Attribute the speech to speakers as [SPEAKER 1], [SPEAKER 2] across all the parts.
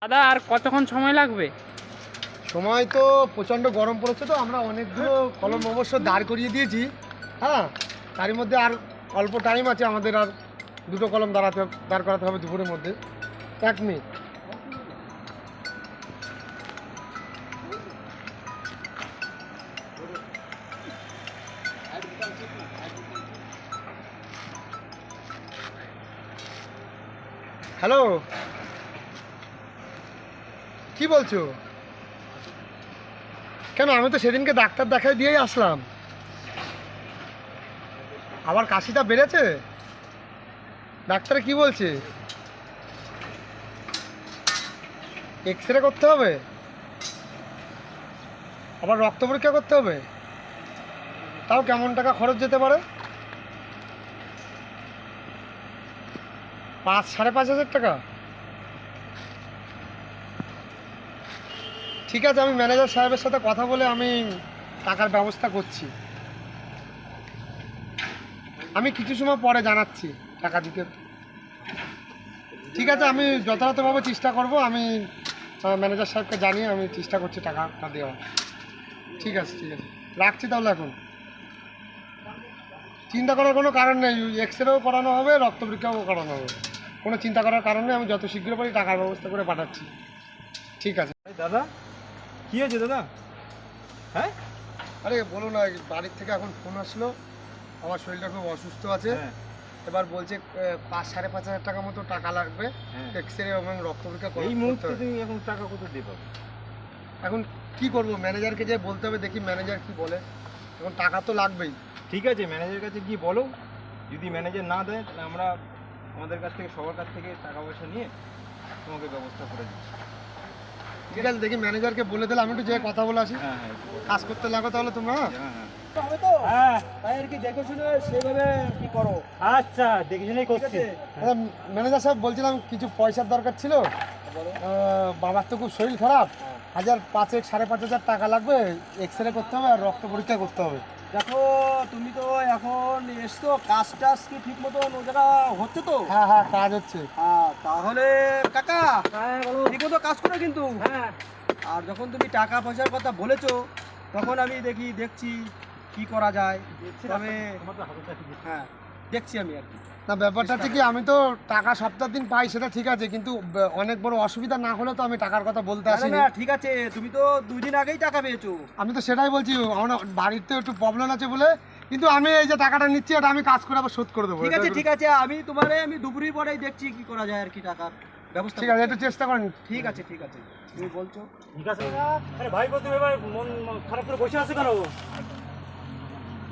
[SPEAKER 1] দাদা আর কতক্ষণ সময় লাগবে?
[SPEAKER 2] সময় তো প্রচণ্ড গরম পড়েছে, তো আমরা অনেকগুলো কলম অবশ্য দাঁড় করিয়ে দিয়েছি। হ্যাঁ, তারই মধ্যে আর অল্প টাইম আছে আমাদের, আর দুটো কলম দাঁড় করাতে হবে দুপুরের মধ্যে। 1 মিনিট। হ্যালো, কি বলছো? কেন, আমি তো সেদিনকে ডাক্তার দেখাই দিয়েই আসলাম। আবার কাশিটা বেড়েছে? ডাক্তারে কি বলছে? এক্স-রে করতে হবে, আবার রক্ত পরীক্ষা করতে হবে। তাও কেমন টাকা খরচ যেতে পারে? 5-5.5 হাজার টাকা? ঠিক আছে, আমি ম্যানেজার সাহেবের সাথে কথা বলে আমি টাকার ব্যবস্থা করছি। আমি কিছু সময় পরে জানাচ্ছি টাকা দিতে। ঠিক আছে, আমি যথাযথভাবে চেষ্টা করব। আমি ম্যানেজার সাহেবকে জানিয়ে আমি চেষ্টা করছি টাকাটা দেওয়া। ঠিক আছে, ঠিক আছে, রাখছি তাহলে। এখন চিন্তা করার কোনো কারণ নেই, এক্স-রেও করানো হবে, রক্ত পরীক্ষাও করানো হবে। কোনো চিন্তা করার কারণ নেই, আমি যত শীঘ্র পারি টাকার ব্যবস্থা করে পাঠাচ্ছি। ঠিক আছে
[SPEAKER 3] দাদা, কি হয়েছে দাদা? হ্যাঁ,
[SPEAKER 2] আরে বলো না, বাড়ির থেকে এখন ফোন আসলো, আমার শরীরটা খুব অসুস্থ আছে। এবার বলছে 5-5.5 হাজার টাকা মতো টাকা লাগবে এক্স-রে এবং রক্ত পরীক্ষা করতে।
[SPEAKER 3] এই মুহূর্তে তুমি এখন টাকা কত দিয়ে পাবে?
[SPEAKER 2] এখন কি করব, ম্যানেজারকে যে বলতে হবে, দেখি ম্যানেজার কি বলে। এখন টাকা তো লাগবেই।
[SPEAKER 3] ঠিক আছে, ম্যানেজারের কাছে গিয়ে বলো। যদি ম্যানেজার না দেয় তাহলে আমরা আমাদের কাছ থেকে, সবার কাছ থেকে টাকা পয়সা নিয়ে তোমাকে ব্যবস্থা করে দিচ্ছি।
[SPEAKER 2] ঠিক আছে, দেখি ম্যানেজারকে বলে দিলে আমি একটু যে কথা বলে আসি।
[SPEAKER 3] হ্যাঁ হ্যাঁ,
[SPEAKER 2] কাজ করতে লাগো তাহলে তোমরা।
[SPEAKER 3] হ্যাঁ হ্যাঁ,
[SPEAKER 4] হ্যাঁ, তাই আর কি দেখে শুনে সেভাবে কি করো।
[SPEAKER 3] আচ্ছা, দেখে শুনেই করছি।
[SPEAKER 2] ম্যানেজার সাহেব, বলছিলাম কিছু পয়সার দরকার ছিল। বাবার তো খুব শরীর খারাপ, 5-5.5 হাজার টাকা লাগবে। এক্স-রে করতে হবে আর রক্ত পরীক্ষা করতে হবে।
[SPEAKER 4] দেখো, তুমি তো এখন এসছো, কাজ টাজ কি ঠিক মতো ও জায়গা হচ্ছে তো?
[SPEAKER 2] হ্যাঁ হ্যাঁ, কাজ হচ্ছে।
[SPEAKER 4] হ্যাঁ, তাহলে কাকা ঠিক মতো কাজ করো কিন্তু। হ্যাঁ, আর যখন তুমি টাকা পয়সার কথা বলেছো, তখন আমি দেখছি কি করা যায়। তবে হ্যাঁ, দেখছি আমি আর কি।
[SPEAKER 2] না, ব্যাপারটা হচ্ছে কি, আমি তো টাকা সপ্তাহ দিন পাই, সেটা ঠিক আছে, কিন্তু অনেক বড় অসুবিধা না হলে তো আমি টাকার কথা বলতে
[SPEAKER 4] না
[SPEAKER 2] আসিনি।
[SPEAKER 4] না, ঠিক আছে, তুমি তো 2 দিন আগেই টাকা পেয়েছো।
[SPEAKER 2] আমি তো সেটাই বলছি, আমার বাড়িতে একটু প্রবলেম আছে বলে। কিন্তু আমি এই যে টাকাটা নিচ্ছি, এটা আমি কাজ করে আবার শোধ করে দেবো।
[SPEAKER 4] ঠিক আছে, ঠিক আছে, আমি দুপুরের পরেই দেখছি কি করা যায় আর কি, টাকার ব্যবস্থা।
[SPEAKER 2] ঠিক আছে, একটু চেষ্টা করেন।
[SPEAKER 4] ঠিক আছে, ঠিক আছে, তুমি বলছো।
[SPEAKER 3] ঠিক আছে। আরে ভাই, তুমি এবার মন খারাপ করে বসে আছো কেন?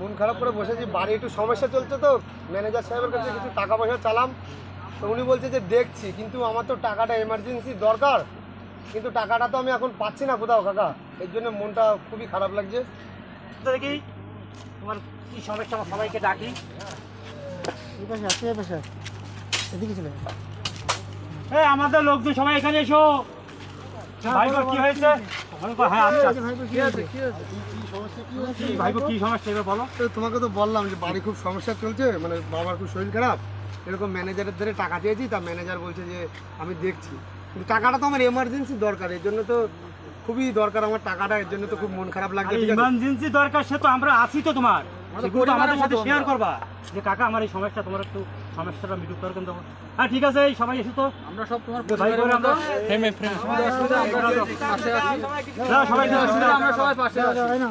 [SPEAKER 2] মন খারাপ করে বসেছি, বাড়ি একটু সমস্যা চলছে, তো ম্যানেজার সাহেবের কাছে কিছু টাকা পয়সা চালাম, তো উনি বলছে যে দেখছি, কিন্তু আমার তো টাকাটা এমার্জেন্সি দরকার। কিন্তু টাকাটা তো আমি এখন পাচ্ছি না কোথাও কাকা, এর জন্য মনটা খুবই খারাপ লাগছে।
[SPEAKER 3] দেখি তোমার কি সমস্যা, আমার সবাইকে ডাকি।
[SPEAKER 2] এদিকে চলে
[SPEAKER 3] এই আমাদের লোকজন সবাই এখানে এসো। ভাইপো কি হয়েছে? হ্যাঁ, আচ্ছা, ভাইপো কি সমস্যা এবার বলো।
[SPEAKER 2] তোমাকে তো বললাম যে বাড়ি খুব সমস্যা চলছে, মানে বাবার খুব শরীর খারাপ, এরকম ম্যানেজারের ধরে টাকা চেয়েছি, তা ম্যানেজার বলছে যে আমি দেখছি, কিন্তু টাকাটা তো আমার এমার্জেন্সি দরকার, এর জন্য তো খুবই দরকার আমার টাকাটা, এর জন্য তো খুব মন খারাপ লাগছে।
[SPEAKER 3] ইমার্জেন্সি দরকার, সে তো আমরা আছি তো তোমার, সেগুলো আমাদের সাথে শেয়ার করবা যে কাকা আমার এই সমস্যা, তোমার একটু সমস্যাটা মিটুক দরকার দেবো। হ্যাঁ, ঠিক আছে, এই সবাই এসে তো আমরা সব তোমার ভাই করে আমরা সবাই পাশে আছি ভাই। না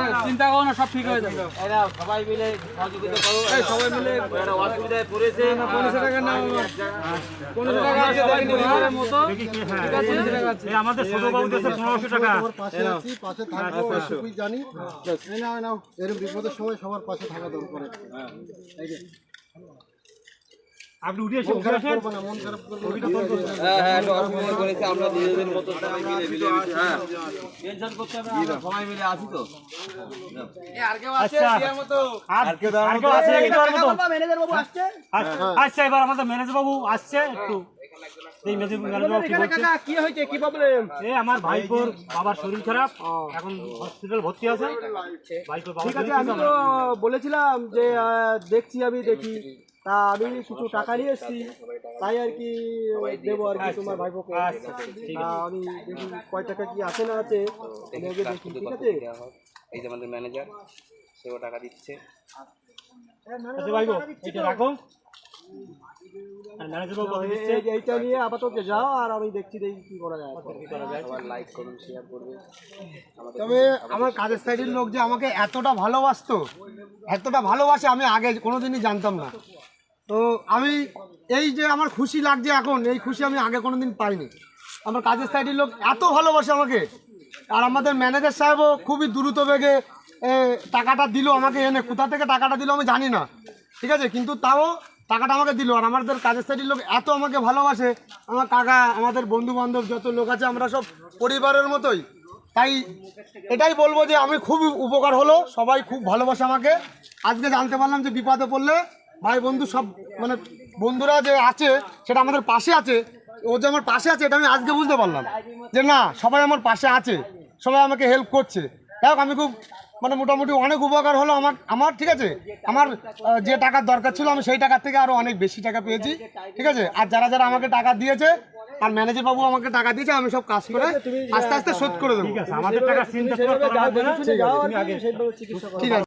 [SPEAKER 3] না,
[SPEAKER 4] চিন্তা করো না, সব ঠিক হয়ে যাবে। সবাই মিলে সহযোগিতা করো, সবাই মিলে অসুবিধায় পড়েছে।
[SPEAKER 3] আমাদের ছোট বাবু দিয়েছে 1500 টাকা।
[SPEAKER 2] জানি এরকম বিপদের সময় সবার পাশে থাকা দরকার।
[SPEAKER 3] আপনি উঠে এসে
[SPEAKER 2] মন খারাপ করবো না, মন খারাপ করবো না।
[SPEAKER 4] হ্যাঁ, অসুবিধা করেছে, আমরা নিজেদের মতো সবাই মিলে মিলে হ্যাঁ, টেনশন করতে হবে, আমরা সবাই মিলে আছি তো। আর কেউ আছে এর মতো?
[SPEAKER 3] আর কেউ আছে নাকি তোর মতো?
[SPEAKER 4] ম্যানেজার বাবু আসছে।
[SPEAKER 3] আচ্ছা, এবার আমাদের ম্যানেজার বাবু আসছে, একটু এই ম্যানেজার বাবু কি
[SPEAKER 4] এখানে
[SPEAKER 3] বলছে?
[SPEAKER 4] কাকা কি হয়েছে, কি প্রবলেম?
[SPEAKER 3] এই আমার ভাইপোর বাবার শরীর খারাপ, এখন হসপিটাল ভর্তি আছে। ভাইপোর বাবার
[SPEAKER 4] ঠিক আছে,
[SPEAKER 3] শরীর
[SPEAKER 4] আমি
[SPEAKER 3] খারাপ।
[SPEAKER 4] তো বলেছিলাম যে দেখছি, আমি দেখি, তা আমি কিছু টাকা নিয়ে এসেছি, তাই আর কি দেবো আর কি তোমার ভাইপোকে।
[SPEAKER 3] আচ্ছা, ঠিক আছে।
[SPEAKER 4] আমি দেখি কয় টাকা কি আছে না আছে, আমি আগে দেখি, ঠিক আছে?
[SPEAKER 5] এই যে আমাদের ম্যানেজার, সেও টাকা দিচ্ছে।
[SPEAKER 3] আচ্ছা ভাইপো, এটা রাখো। আর ম্যানেজার বাবু কত দিচ্ছে?
[SPEAKER 4] এইটা নিয়ে আপাতত যাও, আর আমি দেখছি কি করা যায়।
[SPEAKER 3] কি করা যায়?
[SPEAKER 5] সবার লাইক করুন, শেয়ার করবে।
[SPEAKER 2] তবে আমার কাজের সাইডের লোক যে আমাকে এতটা ভালোবাসতো, এতটা ভালোবাসে আমি আগে কোনোদিনই জানতাম না। তো আমি এই যে আমার খুশি লাগছে এখন, এই খুশি আমি আগে কোনোদিন পাইনি। আমার কাজের সাইডের লোক এত ভালোবাসে আমাকে, আর আমাদের ম্যানেজার সাহেবও খুবই দ্রুত বেগে টাকাটা দিল আমাকে এনে। কোথা থেকে টাকাটা দিল আমি জানি না, ঠিক আছে, কিন্তু তাও টাকাটা আমাকে দিল। আর আমাদের কাজের সাইডের লোক এত আমাকে ভালোবাসে, আমার কাকা, আমাদের বন্ধু বান্ধব যত লোক আছে আমরা সব পরিবারের মতোই। তাই এটাই বলবো যে আমি খুব উপকার হলো, সবাই খুব ভালোবাসে আমাকে। আজকে জানতে পারলাম যে বিপদে পড়লে ভাই বন্ধু সব মানে বন্ধুরা যে আছে সেটা আমাদের পাশে আছে। ও যে আমার পাশে আছে এটা আমি আজকে বুঝতে পারলাম যে না, সবাই আমার পাশে আছে, সবাই আমাকে হেল্প করছে। যাই আমি খুব মানে মোটামুটি অনেক উপকার হলো আমার ঠিক আছে। আমার যে টাকার দরকার ছিল আমি সেই টাকার থেকে আরও অনেক বেশি টাকা পেয়েছি, ঠিক আছে। আর যারা যারা আমাকে টাকা দিয়েছে, আর ম্যানেজার বাবু আমাকে টাকা দিয়েছে, আমি সব কাজ করে আস্তে আস্তে শোধ করে দেবো।
[SPEAKER 3] ঠিক আছে, আমাদের টাকা চিন্তা করার
[SPEAKER 4] যাও,
[SPEAKER 3] লাগবে না।
[SPEAKER 4] দেখে শুনে যাও, আর
[SPEAKER 3] তুমি
[SPEAKER 4] কি,
[SPEAKER 3] আগে
[SPEAKER 4] সেইভাবে চিকিৎসা করো।
[SPEAKER 2] ঠিক আছে।